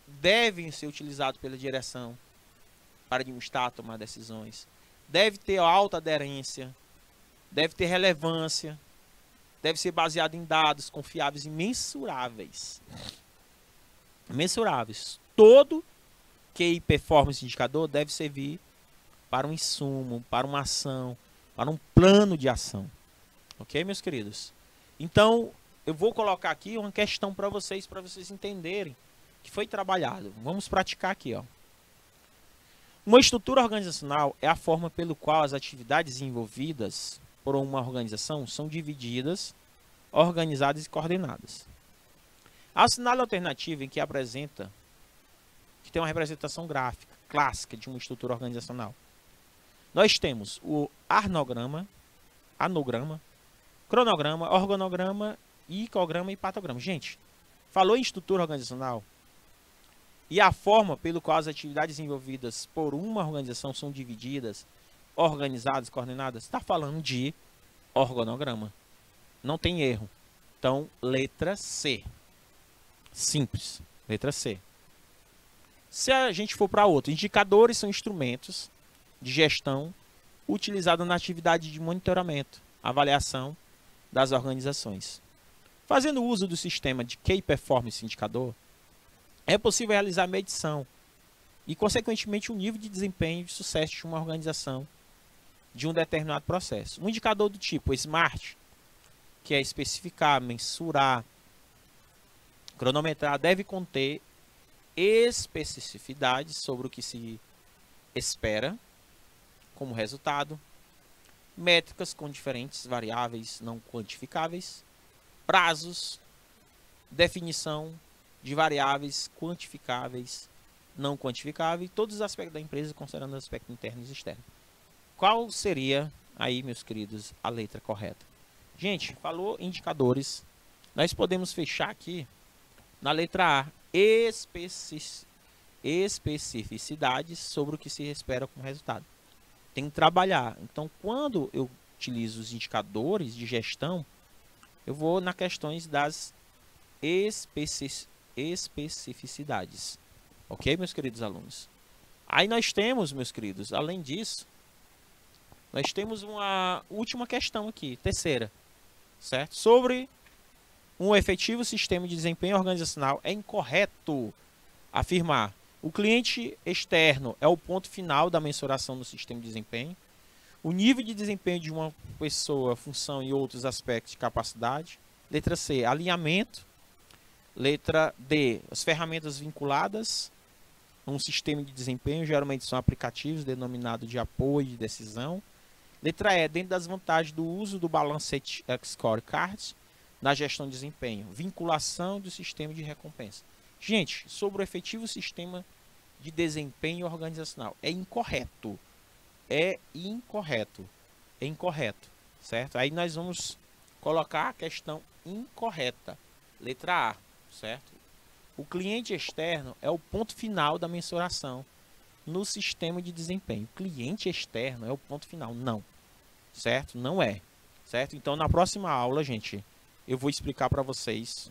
deve ser utilizado pela direção para administrar, tomar decisões. Deve ter alta aderência, deve ter relevância, deve ser baseado em dados confiáveis e mensuráveis. Todo Key Performance Indicador deve servir para um insumo, para uma ação, para um plano de ação. Ok, meus queridos? Então, eu vou colocar aqui uma questão para vocês entenderem que foi trabalhado. Vamos praticar aqui, ó. Uma estrutura organizacional é a forma pelo qual as atividades envolvidas por uma organização são divididas, organizadas e coordenadas. Há um cenário alternativo em que tem uma representação gráfica clássica de uma estrutura organizacional. Nós temos o anograma, cronograma, organograma, icograma e patograma. Gente, falou em estrutura organizacional e a forma pelo qual as atividades envolvidas por uma organização são divididas, organizadas, coordenadas, está falando de organograma. Não tem erro. Então, letra C. Simples. Letra C. Se a gente for para outro, indicadores são instrumentos de gestão utilizados na atividade de monitoramento, avaliação das organizações. Fazendo uso do sistema de Key Performance Indicador, é possível realizar medição e, consequentemente, o nível de desempenho e de sucesso de uma organização de um determinado processo. Um indicador do tipo SMART, que é especificar, mensurar, cronometrar, deve conter especificidades sobre o que se espera como resultado, métricas com diferentes variáveis não quantificáveis, prazos, definição de variáveis quantificáveis, não quantificável e todos os aspectos da empresa, considerando os aspectos internos e externos. Qual seria, aí, meus queridos, a letra correta? Gente, falou indicadores. Nós podemos fechar aqui na letra A, especificidades sobre o que se espera como resultado. Tem que trabalhar. Então, quando eu utilizo os indicadores de gestão, eu vou nas questões das especificidades. Ok, meus queridos alunos? Aí nós temos, meus queridos, além disso, nós temos uma última questão aqui, terceira, certo? Sobre um efetivo sistema de desempenho organizacional, é incorreto afirmar o cliente externo é o ponto final da mensuração do sistema de desempenho. O nível de desempenho de uma pessoa, função e outros aspectos de capacidade. Letra C, alinhamento. Letra D, as ferramentas vinculadas a um sistema de desempenho, geralmente são aplicativos denominados de apoio de decisão. Letra E, dentro das vantagens do uso do Balanced Scorecard na gestão de desempenho, vinculação do sistema de recompensa. Gente, sobre o efetivo sistema de desempenho organizacional, é incorreto. É incorreto. É incorreto, certo? Aí nós vamos colocar a questão incorreta. Letra A, certo? O cliente externo é o ponto final da mensuração no sistema de desempenho. O cliente externo é o ponto final. Não. Certo? Não é. Certo? Então, na próxima aula, gente, eu vou explicar para vocês,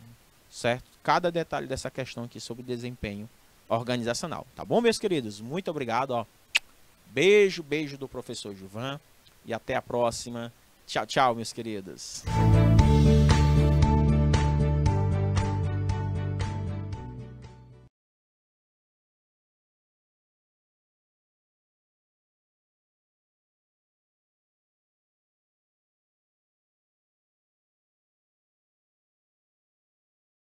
certo? Cada detalhe dessa questão aqui sobre desempenho organizacional. Tá bom, meus queridos? Muito obrigado, ó. Beijo, beijo do professor Gilvan. E até a próxima. Tchau, tchau, meus queridos.